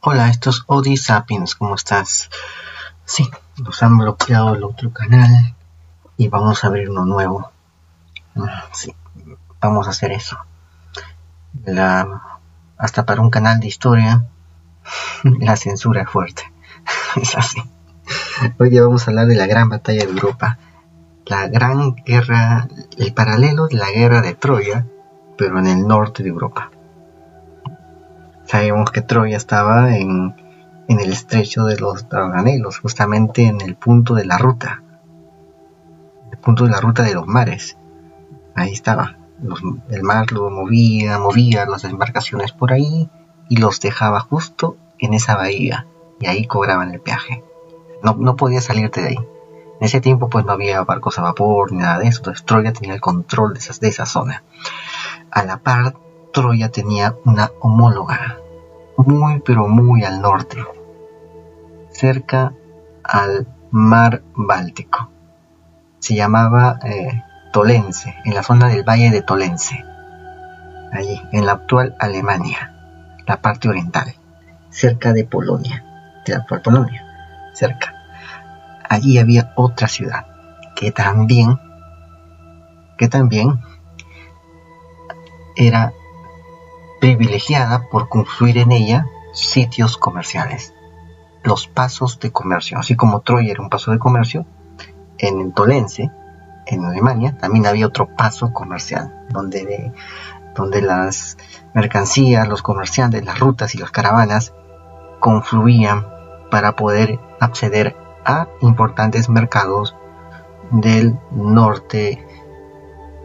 Hola, esto es Odi Sapiens, ¿cómo estás? Sí, nos han bloqueado el otro canal y vamos a abrir uno nuevo. Sí, vamos a hacer eso. Hasta para un canal de historia, la censura es fuerte. Es así. Hoy día vamos a hablar de la gran batalla de Europa. La gran guerra, el paralelo de la guerra de Troya, pero en el norte de Europa. Sabemos que Troya estaba en el estrecho de los Dardanelos, justamente en el punto de la ruta. El punto de la ruta de los mares. Ahí estaba. El mar lo movía las embarcaciones por ahí y los dejaba justo en esa bahía. Y ahí cobraban el peaje. No podía salirte de ahí. En ese tiempo pues no había barcos a vapor ni nada de eso. Entonces Troya tenía el control de esa zona. A la par, Troya tenía una homóloga, muy pero muy al norte, cerca al mar Báltico. Se llamaba Tolense, en la zona del valle de Tolense, allí, en la actual Alemania, la parte oriental, cerca de Polonia, de la actual Polonia, cerca. Allí había otra ciudad que también era privilegiada por construir en ella sitios comerciales, los pasos de comercio. Así como Troya era un paso de comercio, en Tolense, en Alemania, también había otro paso comercial, donde las mercancías, los comerciantes, las rutas y las caravanas confluían para poder acceder a importantes mercados del norte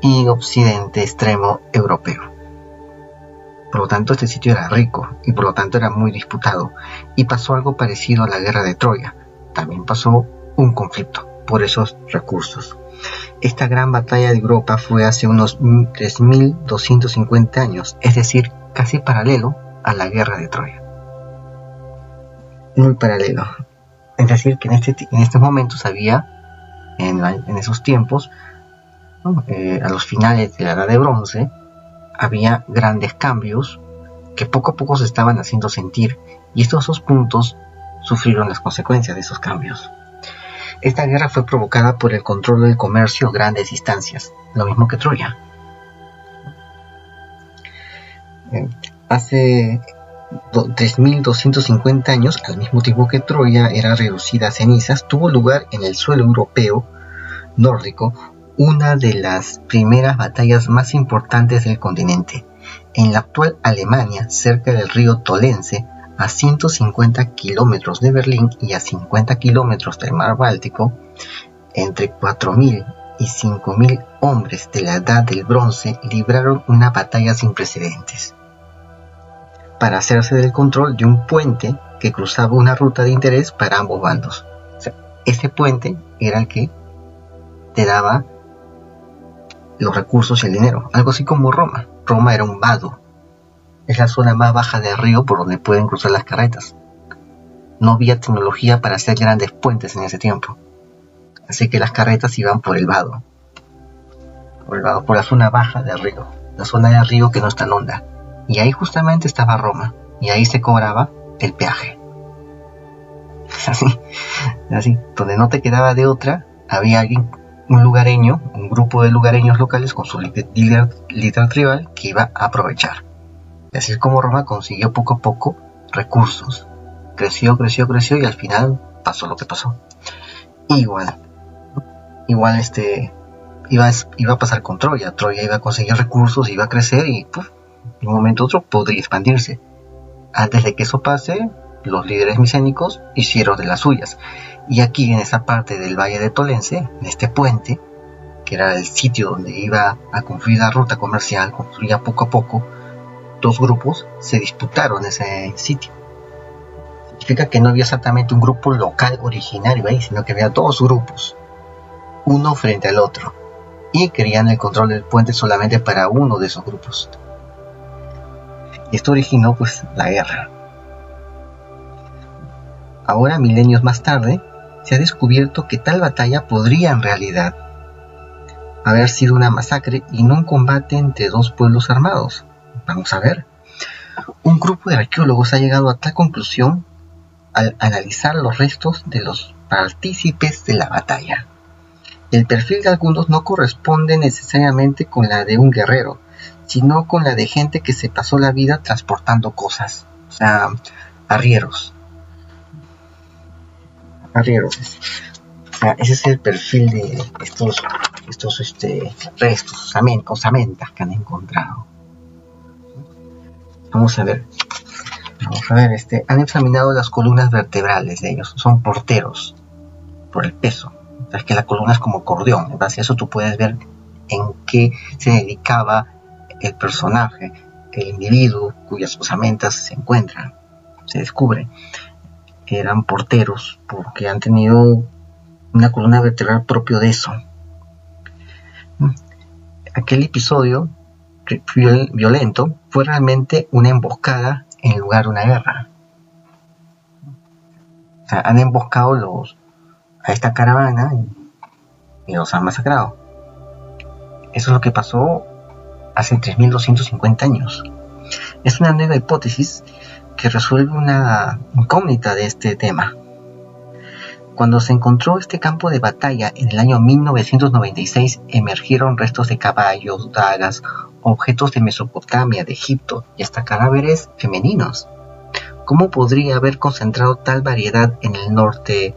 y occidente extremo europeo. Por lo tanto, este sitio era rico y por lo tanto era muy disputado, y pasó algo parecido a la guerra de Troya. También pasó un conflicto por esos recursos. Esta gran batalla de Europa fue hace unos 3.250 años, es decir, casi paralelo a la guerra de Troya. Muy paralelo. Es decir, que en estos momentos había, en esos tiempos, a los finales de la Edad de Bronce, había grandes cambios que poco a poco se estaban haciendo sentir, y estos dos puntos sufrieron las consecuencias de esos cambios. Esta guerra fue provocada por el control del comercio a grandes distancias, lo mismo que Troya. Hace 3.250 años, al mismo tiempo que Troya era reducida a cenizas, tuvo lugar en el suelo europeo nórdico una de las primeras batallas más importantes del continente. En la actual Alemania, cerca del río Tolense, a 150 kilómetros de Berlín y a 50 kilómetros del mar Báltico, entre 4.000 y 5.000 hombres de la Edad del Bronce libraron una batalla sin precedentes para hacerse del control de un puente que cruzaba una ruta de interés para ambos bandos. O sea, ese puente era el que te daba los recursos y el dinero, algo así como Roma. Roma era un vado, es la zona más baja del río por donde pueden cruzar las carretas. No había tecnología para hacer grandes puentes en ese tiempo, así que las carretas iban por el vado, por la zona baja del río, la zona del río que no es tan honda, y ahí justamente estaba Roma, y ahí se cobraba el peaje. Así, donde no te quedaba de otra, había un grupo de lugareños locales con su líder tribal que iba a aprovechar. Y así es como Roma consiguió poco a poco recursos. Creció y al final pasó lo que pasó. Igual iba a pasar con Troya. Troya iba a conseguir recursos, iba a crecer y de un momento a otro podría expandirse. Antes de que eso pase, los líderes micénicos hicieron de las suyas. Y aquí en esa parte del valle de Tolense, en este puente, que era el sitio donde iba a confluir la ruta comercial, construía poco a poco, dos grupos se disputaron ese sitio. Significa que no había exactamente un grupo local originario ahí, sino que había dos grupos, uno frente al otro, y querían el control del puente solamente para uno de esos grupos. Y esto originó la guerra. Ahora, milenios más tarde, se ha descubierto que tal batalla podría en realidad haber sido una masacre y no un combate entre dos pueblos armados. Vamos a ver. Un grupo de arqueólogos ha llegado a tal conclusión al analizar los restos de los partícipes de la batalla. El perfil de algunos no corresponde necesariamente con la de un guerrero, sino con la de gente que se pasó la vida transportando cosas, o sea, arrieros. O sea, ese es el perfil de estos restos, osamentas que han encontrado. Vamos a ver, han examinado las columnas vertebrales de ellos, son porteros, por el peso. Es que la columna es como acordeón, en base a eso tú puedes ver en qué se dedicaba el personaje, el individuo cuyas osamentas se encuentran. Se descubre que eran porteros porque han tenido una columna vertebral propio de eso. Aquel episodio violento fue realmente una emboscada en lugar de una guerra. O sea, han emboscado a esta caravana y los han masacrado. Eso es lo que pasó hace 3250 años. Es una nueva hipótesis que resuelve una incógnita de este tema. Cuando se encontró este campo de batalla en el año 1996, emergieron restos de caballos, dagas, objetos de Mesopotamia, de Egipto y hasta cadáveres femeninos. ¿Cómo podría haber concentrado tal variedad en el norte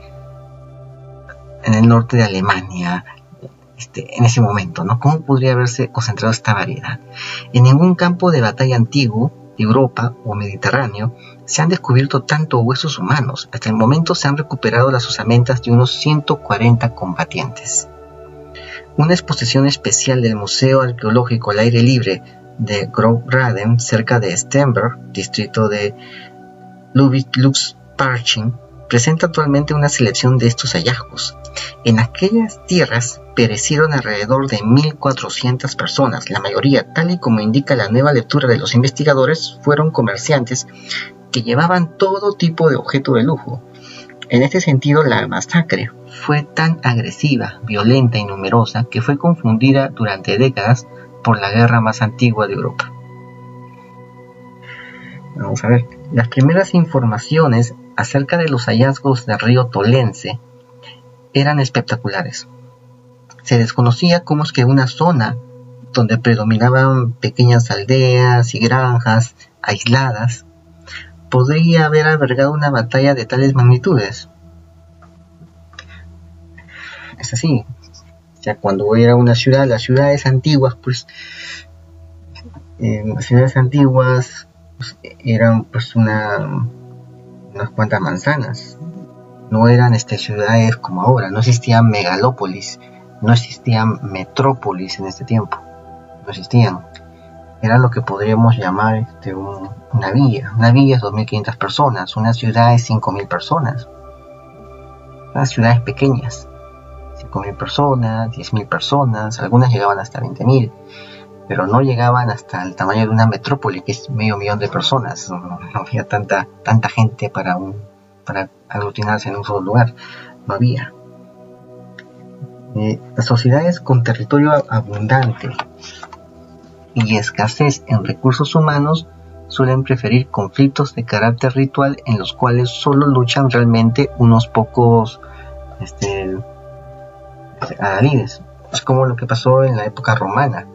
de Alemania en ese momento, ¿no? ¿Cómo podría haberse concentrado esta variedad? En ningún campo de batalla antiguo de Europa o Mediterráneo se han descubierto tanto huesos humanos. Hasta el momento se han recuperado las osamentas de unos 140 combatientes. Una exposición especial del Museo Arqueológico al Aire Libre de Großraden, cerca de Stenberg, distrito de Ludwigsparchim, presenta actualmente una selección de estos hallazgos. En aquellas tierras perecieron alrededor de 1.400 personas. La mayoría, tal y como indica la nueva lectura de los investigadores, fueron comerciantes que llevaban todo tipo de objeto de lujo. En este sentido, la masacre fue tan agresiva, violenta y numerosa que fue confundida durante décadas por la guerra más antigua de Europa. Vamos a ver, las primeras informaciones acerca de los hallazgos del río Tolense eran espectaculares. Se desconocía cómo es que una zona donde predominaban pequeñas aldeas y granjas aisladas podría haber albergado una batalla de tales magnitudes. Es así. O sea, cuando era una ciudad, las ciudades antiguas, eran unas cuantas manzanas. No eran ciudades como ahora. No existían megalópolis, no existían metrópolis en este tiempo. No existían. Era lo que podríamos llamar una villa. Una villa es 2.500 personas. Una ciudad es 5.000 personas. Las ciudades pequeñas, 5.000 personas, 10.000 personas. Algunas llegaban hasta 20.000, pero no llegaban hasta el tamaño de una metrópoli, que es 500.000 de personas. No había tanta gente para aglutinarse en un solo lugar. No había. Las sociedades con territorio abundante y escasez en recursos humanos suelen preferir conflictos de carácter ritual en los cuales solo luchan realmente unos pocos adalides. Es como lo que pasó en la época romana,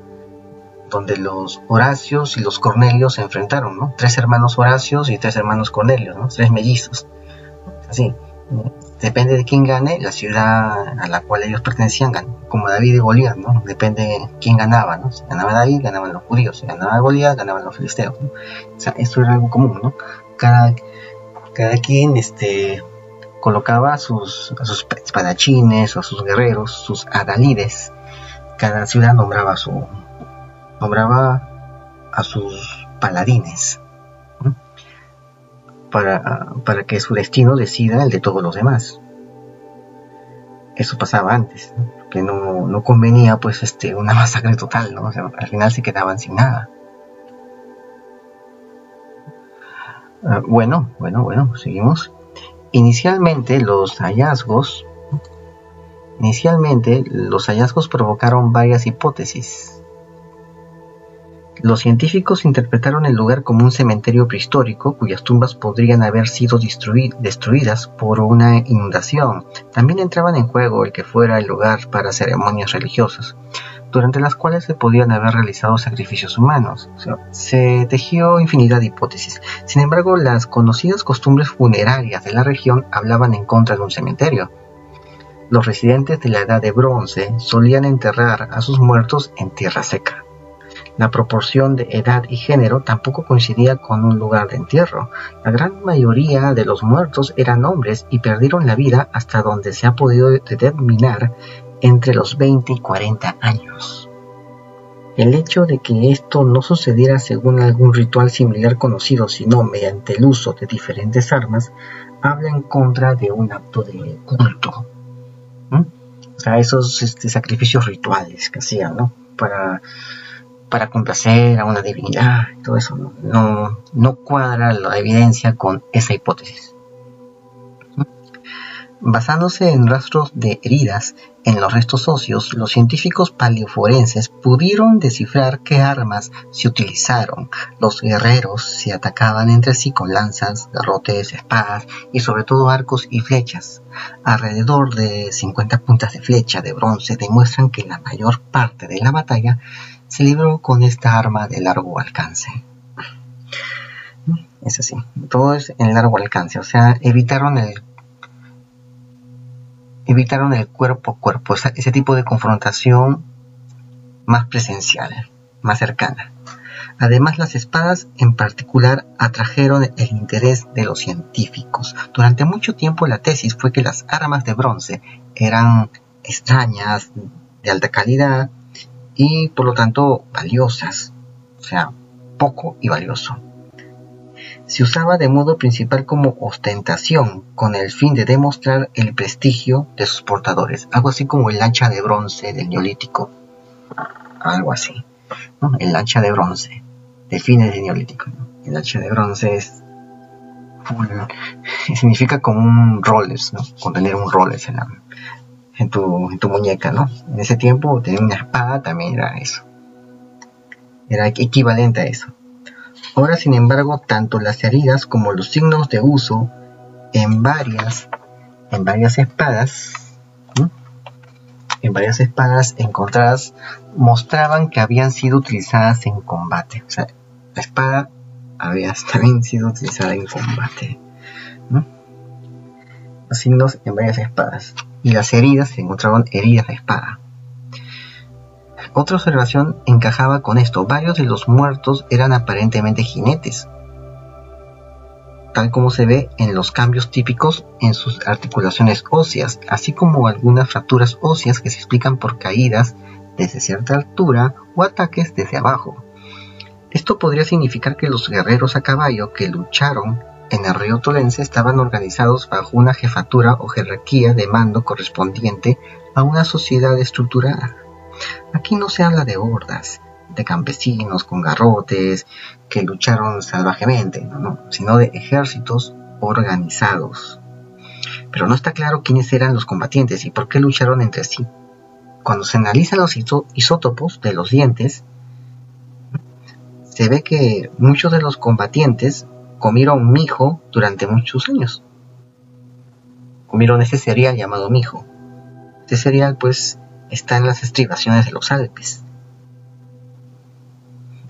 donde los Horacios y los Cornelios se enfrentaron, ¿no? 3 hermanos Horacios y 3 hermanos Cornelios, ¿no? 3 mellizos. Así. Depende de quién gane, la ciudad a la cual ellos pertenecían gana, como David y Goliat, ¿no? Depende de quién ganaba, ¿no? Si ganaba David, ganaban los judíos; si ganaba Goliat, ganaban los filisteos, ¿no? O sea, esto era algo común, ¿no? Cada quien colocaba a sus espadachines o a sus guerreros, sus adalides. Cada ciudad nombraba a sus paladines, ¿no? Para que su destino decida el de todos los demás. Eso pasaba antes, ¿no? Que no convenía una masacre total, ¿no? O sea, al final se quedaban sin nada. Bueno, seguimos. Inicialmente los hallazgos provocaron varias hipótesis. Los científicos interpretaron el lugar como un cementerio prehistórico cuyas tumbas podrían haber sido destruidas por una inundación. También entraban en juego el que fuera el lugar para ceremonias religiosas, durante las cuales se podían haber realizado sacrificios humanos. Se tejió infinidad de hipótesis. Sin embargo, las conocidas costumbres funerarias de la región hablaban en contra de un cementerio. Los residentes de la Edad de Bronce solían enterrar a sus muertos en tierra seca. La proporción de edad y género tampoco coincidía con un lugar de entierro. La gran mayoría de los muertos eran hombres y perdieron la vida, hasta donde se ha podido determinar, entre los 20 y 40 años. El hecho de que esto no sucediera según algún ritual similar conocido, sino mediante el uso de diferentes armas, habla en contra de un acto de culto. O sea, esos sacrificios rituales que hacían, ¿no? Para complacer a una divinidad, todo eso no cuadra la evidencia con esa hipótesis. Basándose en rastros de heridas en los restos óseos, los científicos paleoforenses pudieron descifrar qué armas se utilizaron. Los guerreros se atacaban entre sí con lanzas, garrotes, espadas y sobre todo arcos y flechas. Alrededor de 50 puntas de flecha de bronce demuestran que la mayor parte de la batalla se libró con esta arma de largo alcance. Es así, todo es en largo alcance, o sea, evitaron el cuerpo a cuerpo, ese tipo de confrontación más presencial, más cercana. Además, las espadas en particular atrajeron el interés de los científicos. Durante mucho tiempo la tesis fue que las armas de bronce eran extrañas, de alta calidad y por lo tanto valiosas, o sea, poco y valioso. Se usaba de modo principal como ostentación, con el fin de demostrar el prestigio de sus portadores, algo así como el hacha de bronce del Neolítico, algo así, ¿no? El hacha de bronce de fines del Neolítico, ¿no? El hacha de bronce es significa como un Rolex, ¿no? Con tener un Rolex en tu muñeca, ¿no? En ese tiempo tener una espada también era eso, era equivalente a eso. Ahora, sin embargo, tanto las heridas como los signos de uso en varias espadas, ¿sí? En varias espadas encontradas mostraban que habían sido utilizadas en combate. O sea, la espada había también sido utilizada en combate, ¿no? Los signos en varias espadas. Y las heridas se encontraron heridas de espada. Otra observación encajaba con esto. Varios de los muertos eran aparentemente jinetes, tal como se ve en los cambios típicos en sus articulaciones óseas, así como algunas fracturas óseas que se explican por caídas desde cierta altura o ataques desde abajo. Esto podría significar que los guerreros a caballo que lucharon en el río Tolense estaban organizados bajo una jefatura o jerarquía de mando correspondiente a una sociedad estructurada. Aquí no se habla de hordas, de campesinos con garrotes que lucharon salvajemente, no, sino de ejércitos organizados. Pero no está claro quiénes eran los combatientes y por qué lucharon entre sí. Cuando se analizan los isótopos de los dientes, se ve que muchos de los combatientes comieron mijo durante muchos años. Comieron ese cereal llamado mijo. Este cereal, pues, está en las estribaciones de los Alpes.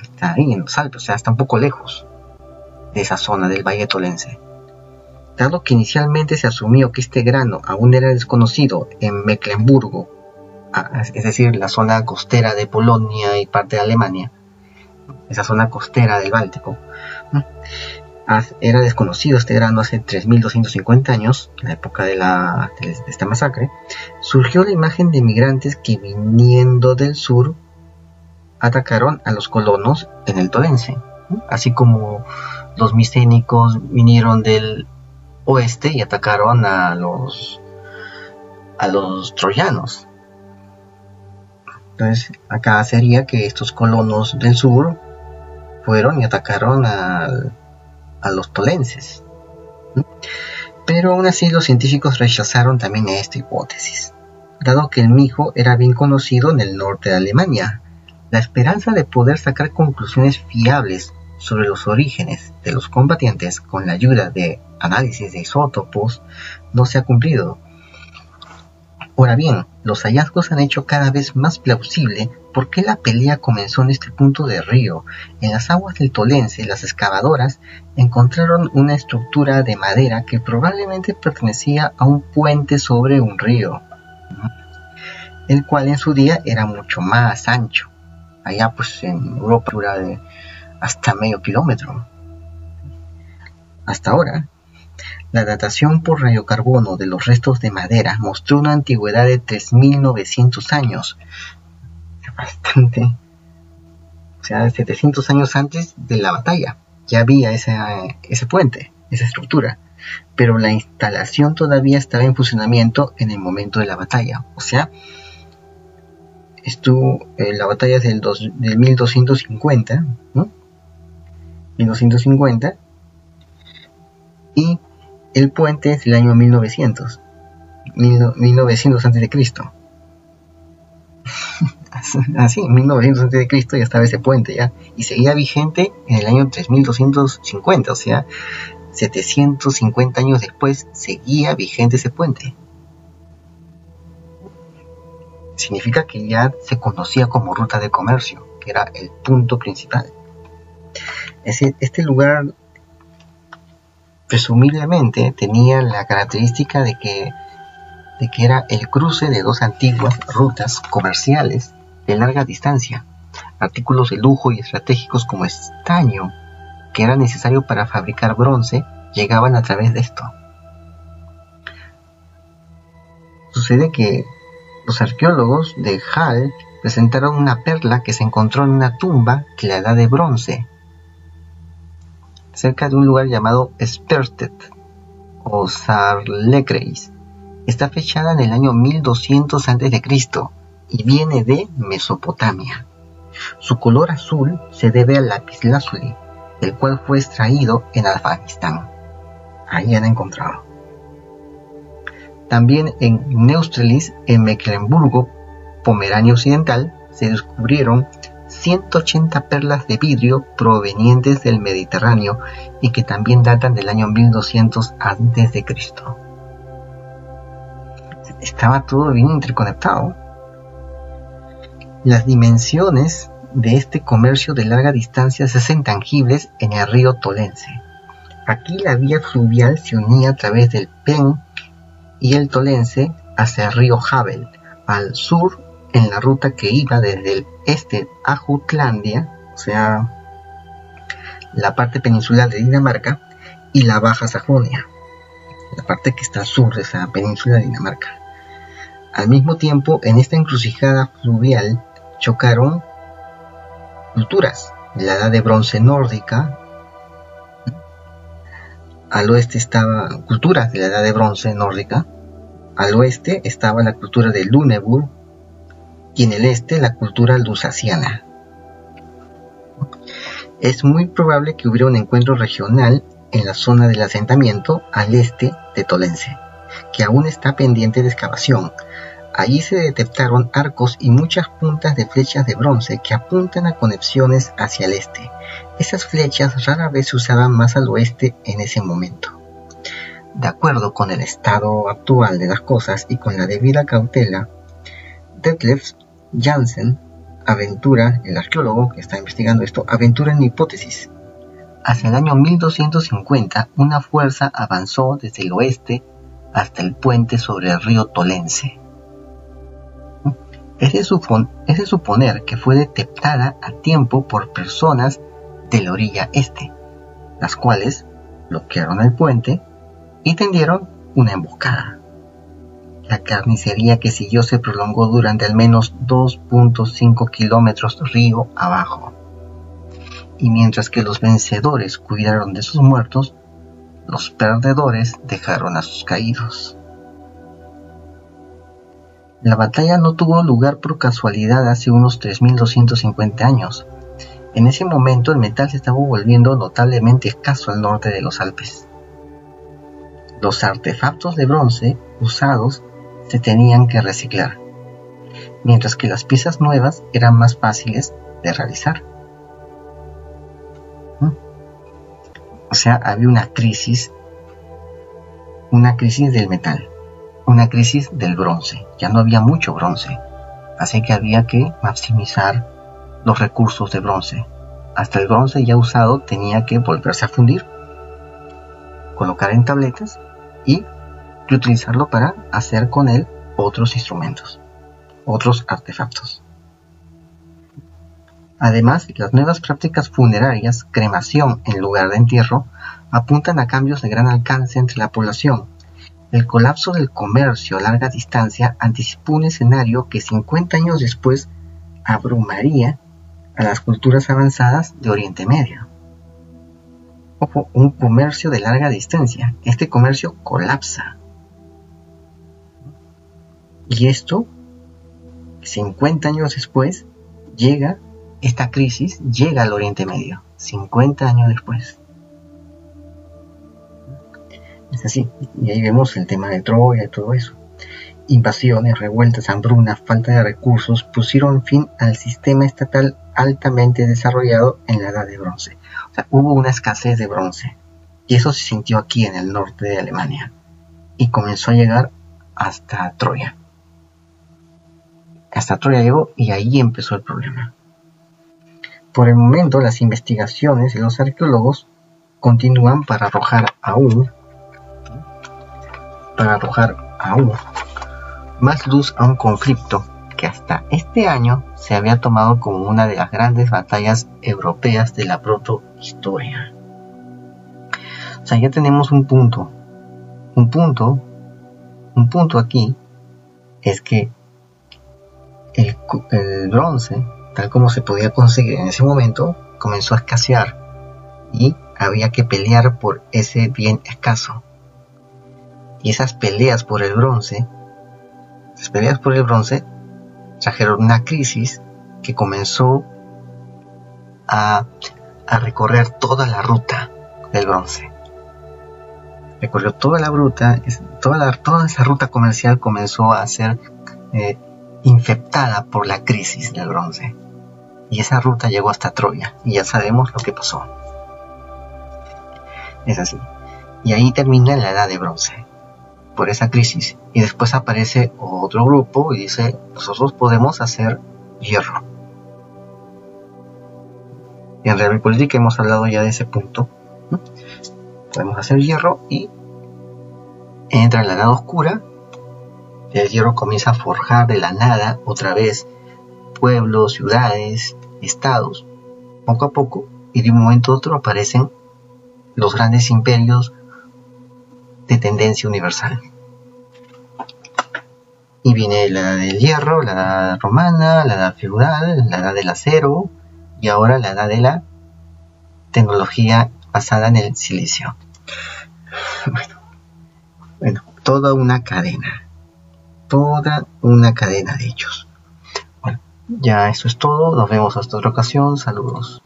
Está ahí en los Alpes, o sea, está un poco lejos de esa zona del Valle Tolense. Dado que inicialmente se asumió que este grano aún era desconocido en Mecklemburgo, es decir, la zona costera de Polonia y parte de Alemania, esa zona costera del Báltico, era desconocido este grano hace 3.250 años, en la época de esta masacre, surgió la imagen de migrantes que viniendo del sur atacaron a los colonos en el Tolense, así como los micénicos vinieron del oeste y atacaron a los troyanos. Entonces acá sería que estos colonos del sur fueron y atacaron a los tolenses. Pero aún así los científicos rechazaron también esta hipótesis, dado que el mijo era bien conocido en el norte de Alemania. La esperanza de poder sacar conclusiones fiables sobre los orígenes de los combatientes con la ayuda de análisis de isótopos no se ha cumplido. Ahora bien, los hallazgos han hecho cada vez más plausible por qué la pelea comenzó en este punto del río. En las aguas del Tolense, las excavadoras encontraron una estructura de madera que probablemente pertenecía a un puente sobre un río, el cual en su día era mucho más ancho. Allá pues en Europa dura de hasta medio kilómetro. Hasta ahora, la datación por radiocarbono de los restos de madera mostró una antigüedad de 3.900 años. Bastante. O sea, 700 años antes de la batalla. Ya había ese puente, esa estructura. Pero la instalación todavía estaba en funcionamiento en el momento de la batalla. O sea, la batalla es del 1250, ¿no? 1250. Y el puente es del año 1900 antes de Cristo. Así, 1900 antes de Cristo ya estaba ese puente ya, y seguía vigente en el año 3250, o sea, 750 años después seguía vigente ese puente. Significa que ya se conocía como ruta de comercio, que era el punto principal. Este lugar presumiblemente tenía la característica de que era el cruce de dos antiguas rutas comerciales de larga distancia. Artículos de lujo y estratégicos como estaño, que era necesario para fabricar bronce, llegaban a través de esto. Sucede que los arqueólogos de Hall presentaron una perla que se encontró en una tumba que la edad de bronce, cerca de un lugar llamado Spertet o Sarlecreis. Está fechada en el año 1200 a.C. y viene de Mesopotamia. Su color azul se debe al lapislázuli, el cual fue extraído en Afganistán. Ahí han encontrado. También en Neustrelitz, en Mecklemburgo, Pomerania Occidental, se descubrieron 180 perlas de vidrio provenientes del Mediterráneo y que también datan del año 1200 a.C. Estaba todo bien interconectado. Las dimensiones de este comercio de larga distancia se hacen tangibles en el río Tolense. Aquí la vía fluvial se unía a través del Pen y el Tolense hacia el río Havel, al sur en la ruta que iba desde el este a Jutlandia, o sea, la parte peninsular de Dinamarca, y la Baja Sajonia, la parte que está al sur de esa península de Dinamarca. Al mismo tiempo, en esta encrucijada fluvial chocaron culturas de la edad de bronce nórdica. Al oeste estaba culturas de la edad de bronce nórdica. Al oeste estaba la cultura de Lüneburg y en el este la cultura lusasiana. Es muy probable que hubiera un encuentro regional en la zona del asentamiento al este de Tolense, que aún está pendiente de excavación. Allí se detectaron arcos y muchas puntas de flechas de bronce que apuntan a conexiones hacia el este. Esas flechas rara vez se usaban más al oeste en ese momento. De acuerdo con el estado actual de las cosas y con la debida cautela, Detlef Jansen aventura, el arqueólogo que está investigando esto, aventura en hipótesis. Hacia el año 1250, una fuerza avanzó desde el oeste hasta el puente sobre el río Tolense. Es de suponer que fue detectada a tiempo por personas de la orilla este, las cuales bloquearon el puente y tendieron una emboscada. La carnicería que siguió se prolongó durante al menos 2.5 kilómetros río abajo. Y mientras que los vencedores cuidaron de sus muertos, los perdedores dejaron a sus caídos. La batalla no tuvo lugar por casualidad hace unos 3.250 años. En ese momento el metal se estaba volviendo notablemente escaso al norte de los Alpes. Los artefactos de bronce usados se tenían que reciclar. mientras que las piezas nuevas eran más fáciles de realizar. O sea, había una crisis del metal, una crisis del bronce. Ya no había mucho bronce, así que había que maximizar los recursos de bronce. Hasta el bronce ya usado tenía que volverse a fundir, colocar en tabletas y utilizarlo para hacer con él otros instrumentos, otros artefactos. Además, las nuevas prácticas funerarias, cremación en lugar de entierro, apuntan a cambios de gran alcance entre la población. El colapso del comercio a larga distancia anticipó un escenario que 50 años después abrumaría a las culturas avanzadas de Oriente Medio. Ojo, un comercio de larga distancia. Este comercio colapsa. Y esto, 50 años después, esta crisis llega al Oriente Medio. 50 años después. Es así. Y ahí vemos el tema de Troya y todo eso. Invasiones, revueltas, hambrunas, falta de recursos pusieron fin al sistema estatal altamente desarrollado en la Edad de Bronce. O sea, hubo una escasez de bronce. Y eso se sintió aquí en el norte de Alemania. Y comenzó a llegar hasta Troya. Hasta Troya llegó y ahí empezó el problema. Por el momento, las investigaciones de los arqueólogos continúan para arrojar aún más luz a un conflicto que hasta este año se había tomado como una de las grandes batallas europeas de la protohistoria. O sea, ya tenemos un punto aquí es que el bronce, tal como se podía conseguir en ese momento, comenzó a escasear y había que pelear por ese bien escaso. Y esas peleas por el bronce trajeron una crisis que comenzó a recorrer toda la ruta del bronce. Recorrió toda la ruta, toda esa ruta comercial comenzó a ser infectada por la crisis del bronce. Y esa ruta llegó hasta Troya, y ya sabemos lo que pasó. Es así. Y ahí termina la Edad de Bronce, por esa crisis. Y después aparece otro grupo y dice, nosotros podemos hacer hierro. Y en Realpolitik hemos hablado ya de ese punto. Podemos hacer hierro y entra la Edad Oscura. El hierro comienza a forjar de la nada otra vez pueblos, ciudades, estados, poco a poco, y de un momento a otro aparecen los grandes imperios de tendencia universal. Y viene la edad del hierro, la edad romana, la edad feudal, la edad del acero y ahora la edad de la tecnología basada en el silicio. Bueno, toda una cadena de hechos. Bueno, ya eso es todo, nos vemos hasta otra ocasión, saludos.